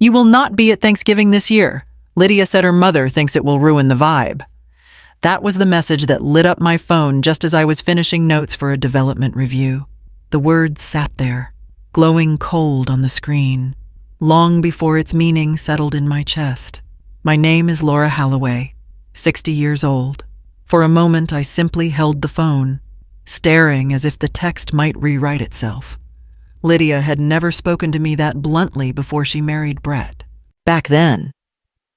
You will not be at Thanksgiving this year. Lydia said her mother thinks it will ruin the vibe. That was the message that lit up my phone just as I was finishing notes for a development review. The words sat there, glowing cold on the screen, long before its meaning settled in my chest. My name is Laura Holloway, 60 years old. For a moment, I simply held the phone, staring as if the text might rewrite itself. Lydia had never spoken to me that bluntly before she married Brett. Back then,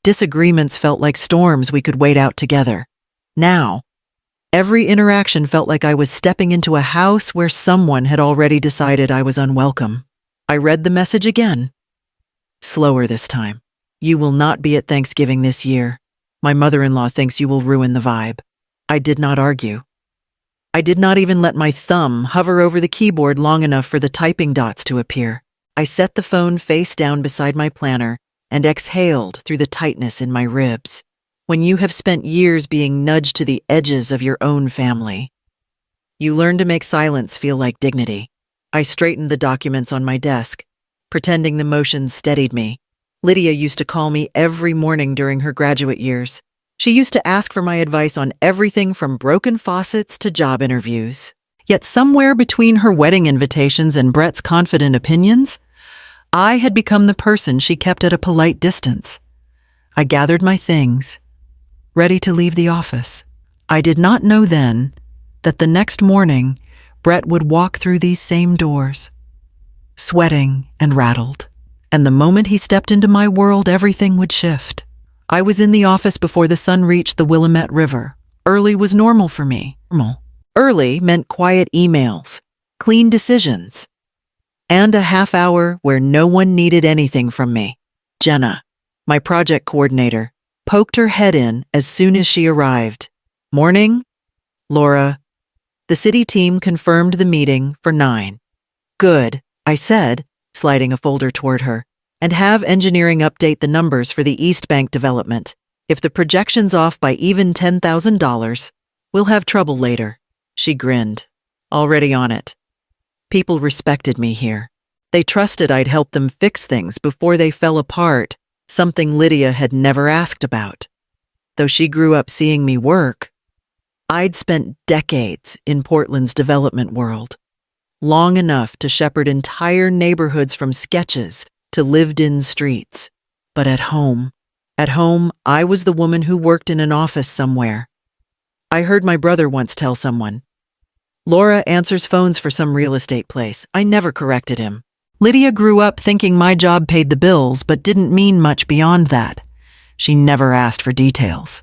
disagreements felt like storms we could wait out together. Now, every interaction felt like I was stepping into a house where someone had already decided I was unwelcome. I read the message again, slower this time. You will not be at Thanksgiving this year. My mother-in-law thinks you will ruin the vibe. I did not argue. I did not even let my thumb hover over the keyboard long enough for the typing dots to appear. I set the phone face down beside my planner and exhaled through the tightness in my ribs. When you have spent years being nudged to the edges of your own family, you learn to make silence feel like dignity. I straightened the documents on my desk, pretending the motion steadied me. Lydia used to call me every morning during her graduate years. She used to ask for my advice on everything from broken faucets to job interviews. Yet somewhere between her wedding invitations and Brett's confident opinions, I had become the person she kept at a polite distance. I gathered my things, ready to leave the office. I did not know then that the next morning, Brett would walk through these same doors, sweating and rattled. And the moment he stepped into my world, everything would shift. I was in the office before the sun reached the Willamette River. Early was normal for me. Early meant quiet emails, clean decisions, and a half hour where no one needed anything from me. Jenna, my project coordinator, poked her head in as soon as she arrived. Morning, Laura. The city team confirmed the meeting for 9. Good, I said, sliding a folder toward her, and have engineering update the numbers for the East Bank development. If the projection's off by even $10,000, we'll have trouble later. She grinned. Already on it. People respected me here. They trusted I'd help them fix things before they fell apart, something Lydia had never asked about. Though she grew up seeing me work, I'd spent decades in Portland's development world, long enough to shepherd entire neighborhoods from sketches to lived-in streets. But at home, I was the woman who worked in an office somewhere. I heard my brother once tell someone, Laura answers phones for some real estate place. I never corrected him. Lydia grew up thinking my job paid the bills, but didn't mean much beyond that. She never asked for details.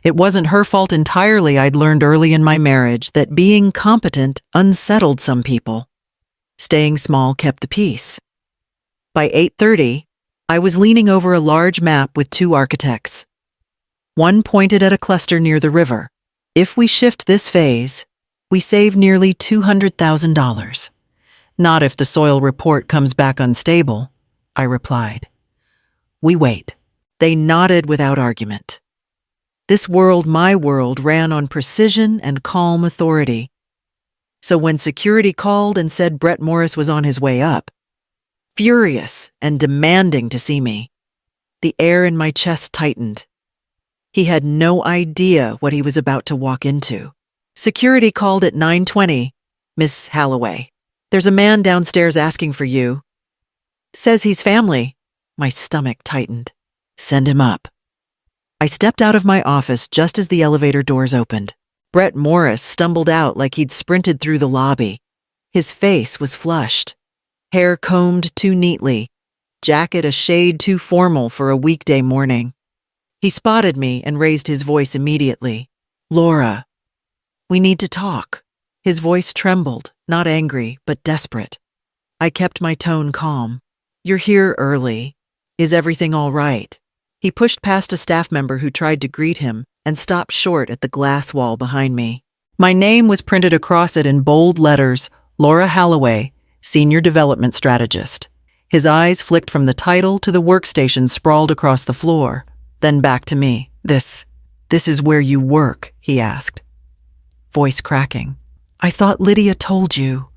It wasn't her fault entirely. I'd learned early in my marriage that being competent unsettled some people. Staying small kept the peace. By 8:30, I was leaning over a large map with 2 architects. One pointed at a cluster near the river. If we shift this phase, we save nearly $200,000. Not if the soil report comes back unstable, I replied. We wait. They nodded without argument. This world, my world, ran on precision and calm authority. So when security called and said Brett Morris was on his way up, furious and demanding to see me, the air in my chest tightened. He had no idea what he was about to walk into. Security called at 9:20. Miss Holloway, there's a man downstairs asking for you. Says he's family. My stomach tightened. Send him up. I stepped out of my office just as the elevator doors opened. Brett Morris stumbled out like he'd sprinted through the lobby. His face was flushed, hair combed too neatly, jacket a shade too formal for a weekday morning. He spotted me and raised his voice immediately. Laura, we need to talk. His voice trembled, not angry, but desperate. I kept my tone calm. You're here early. Is everything all right? He pushed past a staff member who tried to greet him and stopped short at the glass wall behind me. My name was printed across it in bold letters, Laura Holloway, Senior Development Strategist. His eyes flicked from the title to the workstation sprawled across the floor, then back to me. This is where you work, he asked, voice cracking. I thought Lydia told you,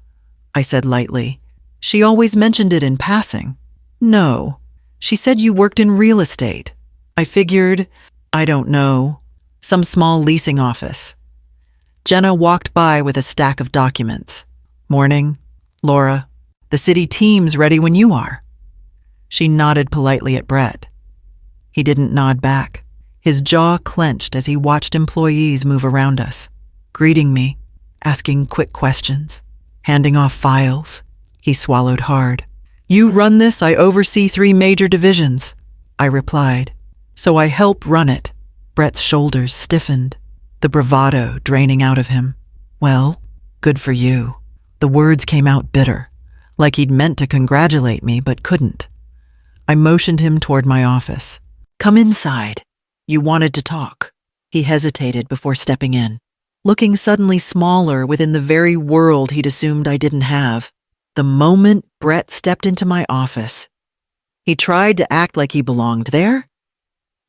I said lightly. She always mentioned it in passing. No, She said you worked in real estate. I figured, I don't know, some small leasing office. Jenna walked by with a stack of documents. Morning, Laura. The city team's ready when you are. She nodded politely at Brett. He didn't nod back. His jaw clenched as he watched employees move around us, greeting me, asking quick questions, handing off files. He swallowed hard. You run this, I oversee 3 major divisions, I replied. So I help run it. Brett's shoulders stiffened, the bravado draining out of him. Well, good for you. The words came out bitter, like he'd meant to congratulate me but couldn't. I motioned him toward my office. Come inside. You wanted to talk. He hesitated before stepping in, looking suddenly smaller within the very world he'd assumed I didn't have. The moment Brett stepped into my office, he tried to act like he belonged there.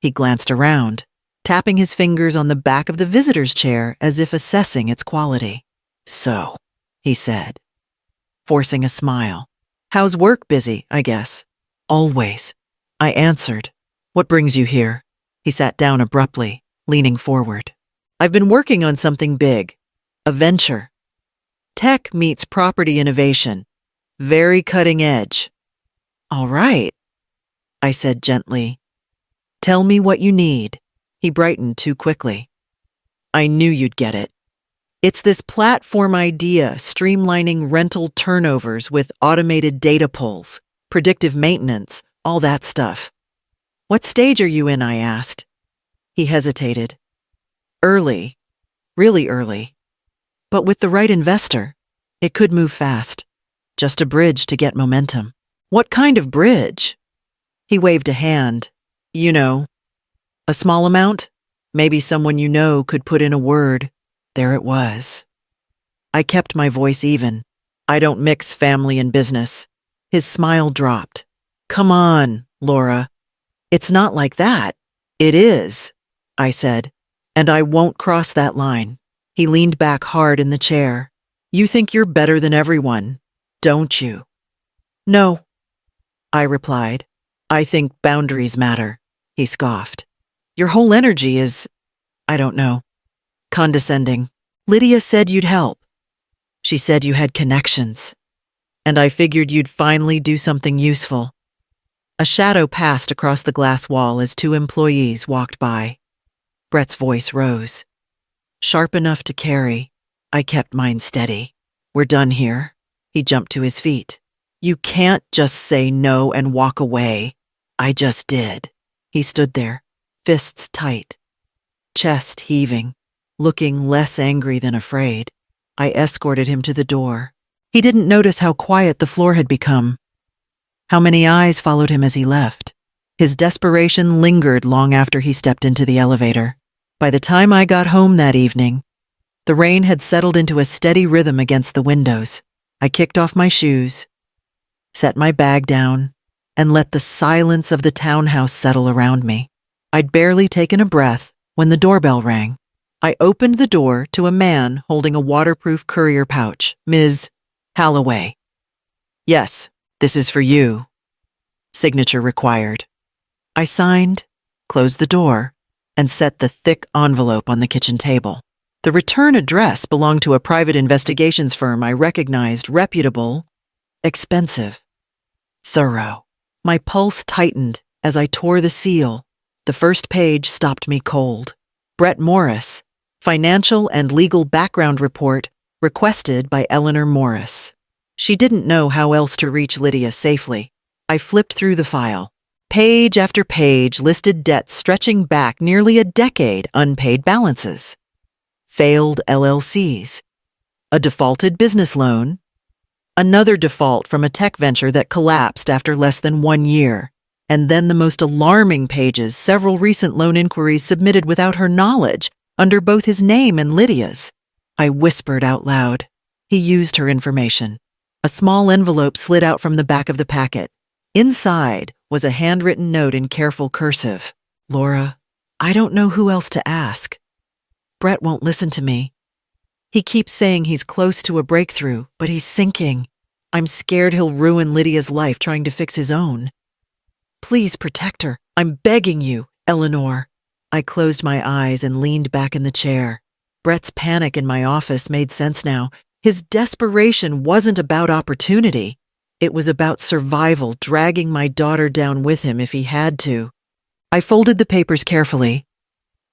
He glanced around, tapping his fingers on the back of the visitor's chair as if assessing its quality. So, he said, forcing a smile. How's work? Busy, I guess. Always. I answered. What brings you here? He sat down abruptly, leaning forward. I've been working on something big. A venture. Tech meets property innovation. Very cutting edge. All right, I said gently. Tell me what you need. He brightened too quickly. I knew you'd get it. It's this platform idea streamlining rental turnovers with automated data pulls, predictive maintenance, all that stuff. What stage are you in? I asked. He hesitated. Early, really early. But with the right investor, it could move fast. Just a bridge to get momentum. What kind of bridge? He waved a hand. You know. A small amount? Maybe someone you know could put in a word. There it was. I kept my voice even. I don't mix family and business. His smile dropped. Come on, Laura. It's not like that. It is, I said, and I won't cross that line. He leaned back hard in the chair. You think you're better than everyone, don't you? No, I replied. I think boundaries matter, he scoffed. Your whole energy is, I don't know, condescending. Lydia said you'd help. She said you had connections. And I figured you'd finally do something useful. A shadow passed across the glass wall as 2 employees walked by. Brett's voice rose. Sharp enough to carry, I kept mine steady. We're done here. He jumped to his feet. You can't just say no and walk away. I just did. He stood there, fists tight, chest heaving, looking less angry than afraid. I escorted him to the door. He didn't notice how quiet the floor had become, how many eyes followed him as he left. His desperation lingered long after he stepped into the elevator. By the time I got home that evening, the rain had settled into a steady rhythm against the windows. I kicked off my shoes, set my bag down, and let the silence of the townhouse settle around me. I'd barely taken a breath when the doorbell rang. I opened the door to a man holding a waterproof courier pouch. Ms. Halloway. Yes, this is for you. Signature required. I signed, closed the door, and set the thick envelope on the kitchen table. The return address belonged to a private investigations firm I recognized, reputable, expensive, thorough. My pulse tightened as I tore the seal. The first page stopped me cold. Brett Morris, Financial and Legal Background Report, requested by Eleanor Morris. She didn't know how else to reach Lydia safely. I flipped through the file. Page after page listed debts stretching back nearly a decade, unpaid balances. Failed LLCs. A defaulted business loan. Another default from a tech venture that collapsed after less than 1 year. And then the most alarming pages, several recent loan inquiries submitted without her knowledge, under both his name and Lydia's. I whispered out loud. He used her information. A small envelope slid out from the back of the packet. Inside was a handwritten note in careful cursive. Laura, I don't know who else to ask. Brett won't listen to me. He keeps saying he's close to a breakthrough, but he's sinking. I'm scared he'll ruin Lydia's life trying to fix his own. Please protect her. I'm begging you, Eleanor. I closed my eyes and leaned back in the chair. Brett's panic in my office made sense now. His desperation wasn't about opportunity. It was about survival, dragging my daughter down with him if he had to. I folded the papers carefully,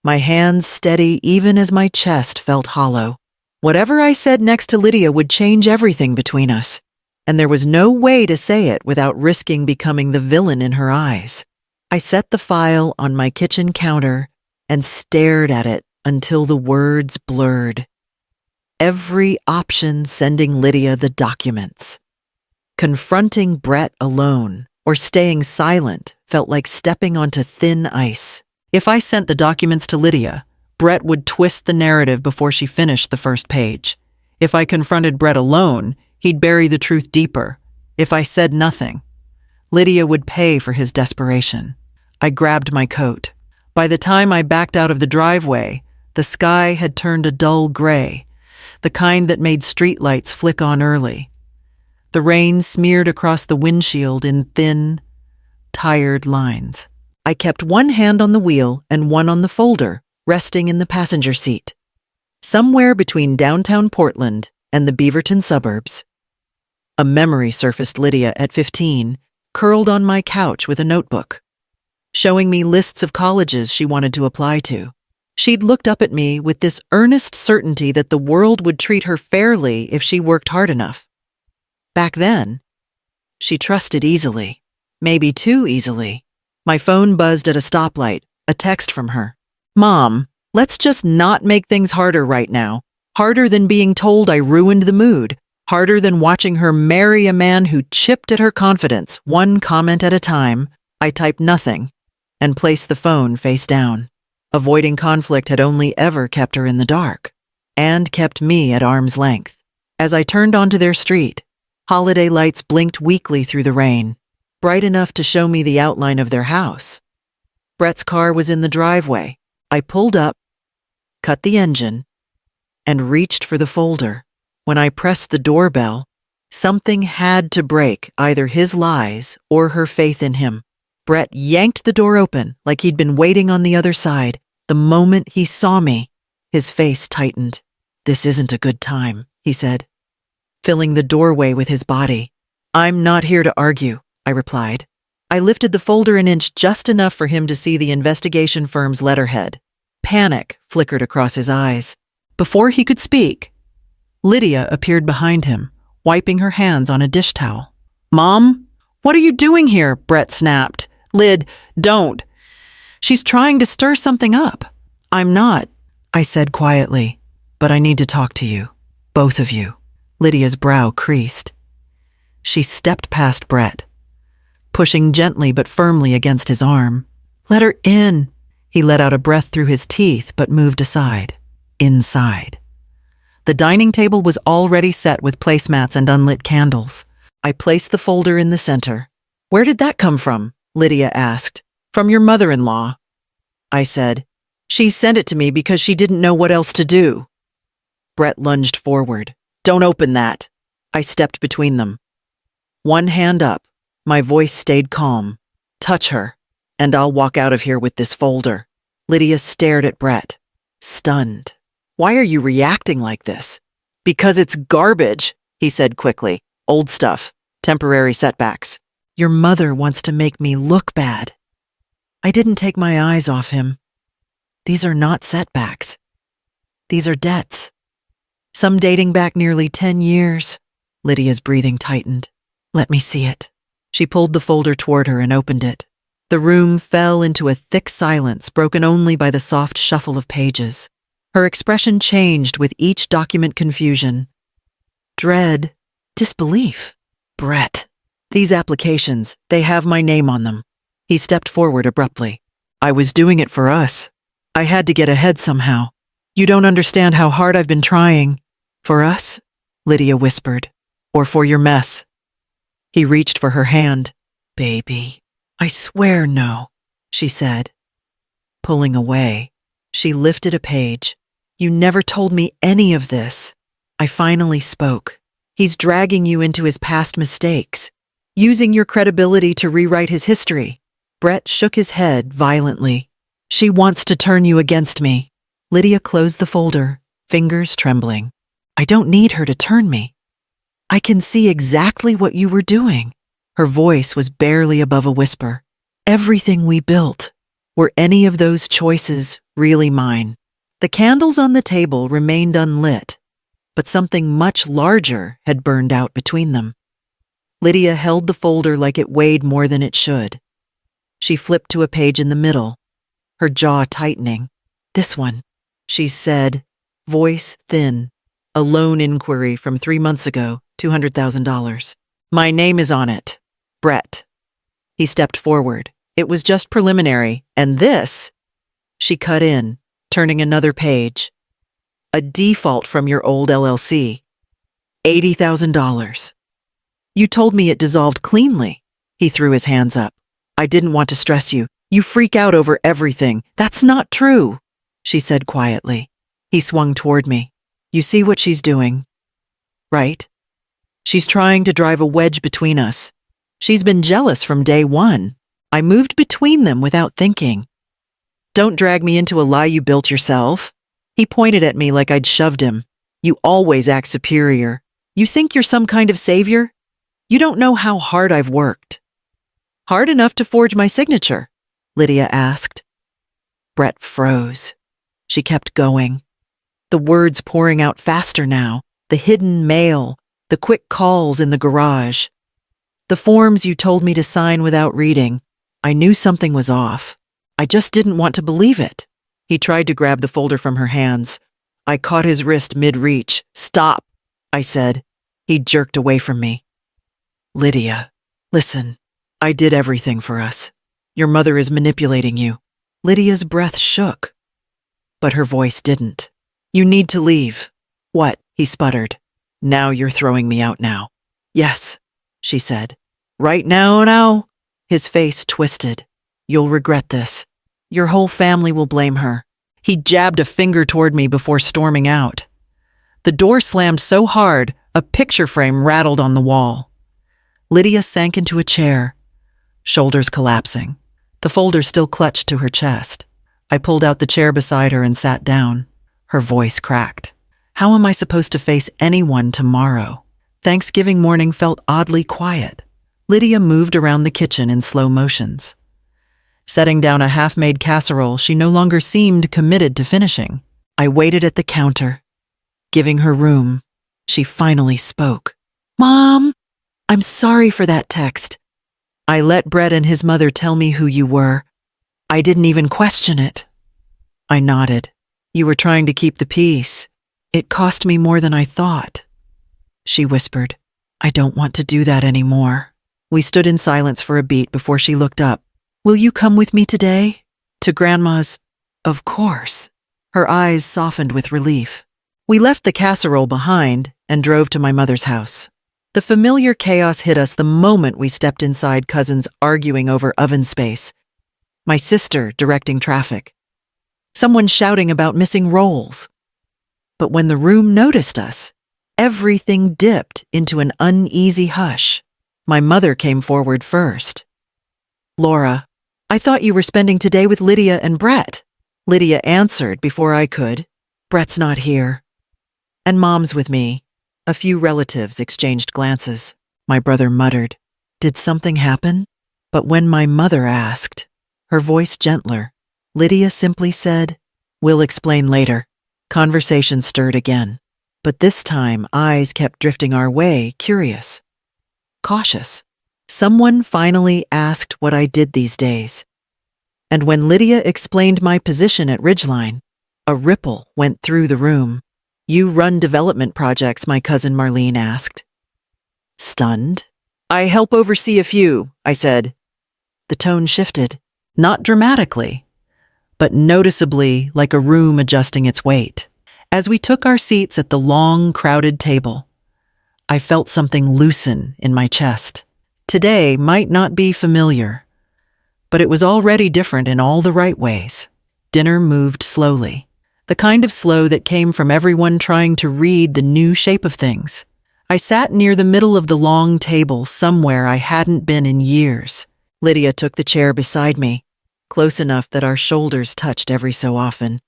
my hands steady even as my chest felt hollow. Whatever I said next to Lydia would change everything between us, and there was no way to say it without risking becoming the villain in her eyes. I set the file on my kitchen counter and stared at it until the words blurred. Every option sending Lydia the documents. Confronting Brett alone or staying silent felt like stepping onto thin ice. If I sent the documents to Lydia, Brett would twist the narrative before she finished the first page. If I confronted Brett alone, he'd bury the truth deeper. If I said nothing, Lydia would pay for his desperation. I grabbed my coat. By the time I backed out of the driveway, the sky had turned a dull gray, the kind that made streetlights flick on early. The rain smeared across the windshield in thin, tired lines. I kept one hand on the wheel and one on the folder, resting in the passenger seat. Somewhere between downtown Portland and the Beaverton suburbs, a memory surfaced. Lydia, at 15, curled on my couch with a notebook, showing me lists of colleges she wanted to apply to. She'd looked up at me with this earnest certainty that the world would treat her fairly if she worked hard enough. Back then, she trusted easily, maybe too easily. My phone buzzed at a stoplight, a text from her. Mom, let's just not make things harder right now. Harder than being told I ruined the mood. Harder than watching her marry a man who chipped at her confidence, one comment at a time. I typed nothing and placed the phone face down. Avoiding conflict had only ever kept her in the dark and kept me at arm's length. As I turned onto their street, holiday lights blinked weakly through the rain, bright enough to show me the outline of their house. Brett's car was in the driveway. I pulled up, cut the engine, and reached for the folder. When I pressed the doorbell, something had to break, either his lies or her faith in him. Brett yanked the door open like he'd been waiting on the other side. The moment he saw me, his face tightened. This isn't a good time, he said, filling the doorway with his body. I'm not here to argue, I replied. I lifted the folder an inch, just enough for him to see the investigation firm's letterhead. Panic flickered across his eyes. Before he could speak, Lydia appeared behind him, wiping her hands on a dish towel. Mom, what are you doing here? Brett snapped. Lyd, don't. She's trying to stir something up. I'm not, I said quietly, but I need to talk to you. Both of you. Lydia's brow creased. She stepped past Brett, pushing gently but firmly against his arm. Let her in. He let out a breath through his teeth but moved aside. Inside. The dining table was already set with placemats and unlit candles. I placed the folder in the center. Where did that come from? Lydia asked. From your mother-in-law. I said. She sent it to me because she didn't know what else to do. Brett lunged forward. Don't open that. I stepped between them. One hand up. My voice stayed calm. Touch her, and I'll walk out of here with this folder. Lydia stared at Brett, stunned. Why are you reacting like this? Because it's garbage, he said quickly. Old stuff. Temporary setbacks. Your mother wants to make me look bad. I didn't take my eyes off him. These are not setbacks. These are debts. Some dating back nearly 10 years. Lydia's breathing tightened. Let me see it. She pulled the folder toward her and opened it. The room fell into a thick silence, broken only by the soft shuffle of pages. Her expression changed with each document. Confusion, dread, disbelief. Brett. These applications, they have my name on them. He stepped forward abruptly. I was doing it for us. I had to get ahead somehow. You don't understand how hard I've been trying. For us? Lydia whispered. Or for your mess? He reached for her hand. Baby, I swear no, she said. Pulling away, she lifted a page. You never told me any of this. I finally spoke. He's dragging you into his past mistakes, using your credibility to rewrite his history. Brett shook his head violently. She wants to turn you against me. Lydia closed the folder, fingers trembling. I don't need her to turn me. I can see exactly what you were doing. Her voice was barely above a whisper. Everything we built. Were any of those choices really mine? The candles on the table remained unlit, but something much larger had burned out between them. Lydia held the folder like it weighed more than it should. She flipped to a page in the middle, her jaw tightening. This one, she said, voice thin. A loan inquiry from 3 months ago, $200,000. My name is on it. Brett. He stepped forward. It was just preliminary, and this, she cut in, turning another page. A default from your old LLC. $80,000. You told me it dissolved cleanly. He threw his hands up. I didn't want to stress you. You freak out over everything. That's not true, she said quietly. He swung toward me. You see what she's doing, right? She's trying to drive a wedge between us. She's been jealous from day one. I moved between them without thinking. Don't drag me into a lie you built yourself. He pointed at me like I'd shoved him. You always act superior. You think you're some kind of savior? You don't know how hard I've worked. Hard enough to forge my signature? Lydia asked. Brett froze. She kept going. The words pouring out faster now, the hidden mail, the quick calls in the garage. The forms you told me to sign without reading. I knew something was off. I just didn't want to believe it. He tried to grab the folder from her hands. I caught his wrist mid-reach. Stop, I said. He jerked away from me. Lydia, listen, I did everything for us. Your mother is manipulating you. Lydia's breath shook, but her voice didn't. You need to leave. What? He sputtered. Now you're throwing me out now. Yes, she said. Right now? His face twisted. You'll regret this. Your whole family will blame her. He jabbed a finger toward me before storming out. The door slammed so hard, a picture frame rattled on the wall. Lydia sank into a chair, shoulders collapsing. The folder still clutched to her chest. I pulled out the chair beside her and sat down. Her voice cracked. How am I supposed to face anyone tomorrow? Thanksgiving morning felt oddly quiet. Lydia moved around the kitchen in slow motions. Setting down a half-made casserole she no longer seemed committed to finishing. I waited at the counter, giving her room. She finally spoke. Mom, I'm sorry for that text. I let Brett and his mother tell me who you were. I didn't even question it. I nodded. You were trying to keep the peace. It cost me more than I thought. She whispered, I don't want to do that anymore. We stood in silence for a beat before she looked up. Will you come with me today? To Grandma's? Of course. Her eyes softened with relief. We left the casserole behind and drove to my mother's house. The familiar chaos hit us the moment we stepped inside cousins arguing over oven space. My sister directing traffic. Someone shouting about missing rolls. But when the room noticed us, everything dipped into an uneasy hush. My mother came forward first. Laura, I thought you were spending today with Lydia and Brett. Lydia answered before I could. Brett's not here. And Mom's with me. A few relatives exchanged glances. My brother muttered, Did something happen? But when my mother asked, her voice gentler, Lydia simply said, We'll explain later. Conversation stirred again. But this time, eyes kept drifting our way, curious. Cautious. Someone finally asked what I did these days. And when Lydia explained my position at Ridgeline, a ripple went through the room. You run development projects, my cousin Marlene asked. Stunned? I help oversee a few, I said. The tone shifted, not dramatically, but noticeably like a room adjusting its weight. As we took our seats at the long, crowded table, I felt something loosen in my chest. Today might not be familiar, but it was already different in all the right ways. Dinner moved slowly, the kind of slow that came from everyone trying to read the new shape of things. I sat near the middle of the long table somewhere I hadn't been in years. Lydia took the chair beside me, close enough that our shoulders touched every so often.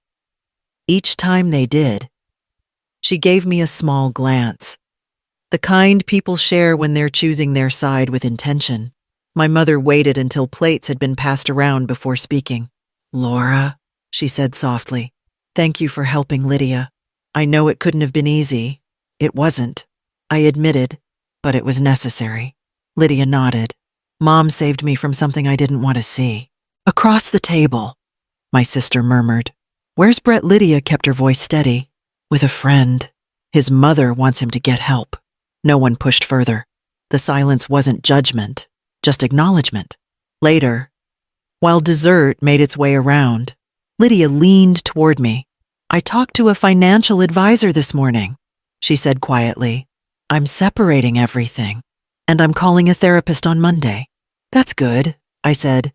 Each time they did, she gave me a small glance, the kind people share when they're choosing their side with intention. My mother waited until plates had been passed around before speaking. "Laura," she said softly, "thank you for helping Lydia. I know it couldn't have been easy. It wasn't, I admitted, but it was necessary." Lydia nodded. "Mom saved me from something I didn't want to see." "Across the table," my sister murmured. "Where's Brett?" Lydia kept her voice steady. "With a friend. His mother wants him to get help." No one pushed further. The silence wasn't judgment, just acknowledgement. Later, while dessert made its way around, Lydia leaned toward me. "I talked to a financial advisor this morning," she said quietly. "I'm separating everything, and I'm calling a therapist on Monday." "That's good," I said.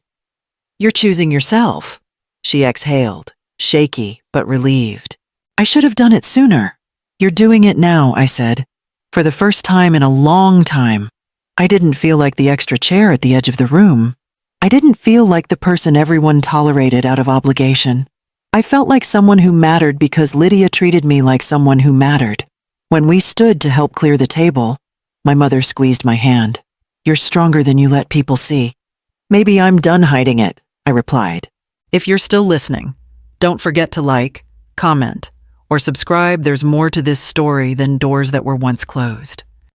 "You're choosing yourself." She exhaled, shaky but relieved. "I should have done it sooner." "You're doing it now," I said. "For the first time in a long time." I didn't feel like the extra chair at the edge of the room. I didn't feel like the person everyone tolerated out of obligation. I felt like someone who mattered because Lydia treated me like someone who mattered. When we stood to help clear the table, my mother squeezed my hand. "You're stronger than you let people see." "Maybe I'm done hiding it," I replied. If you're still listening, don't forget to like, comment, or subscribe. There's more to this story than doors that were once closed.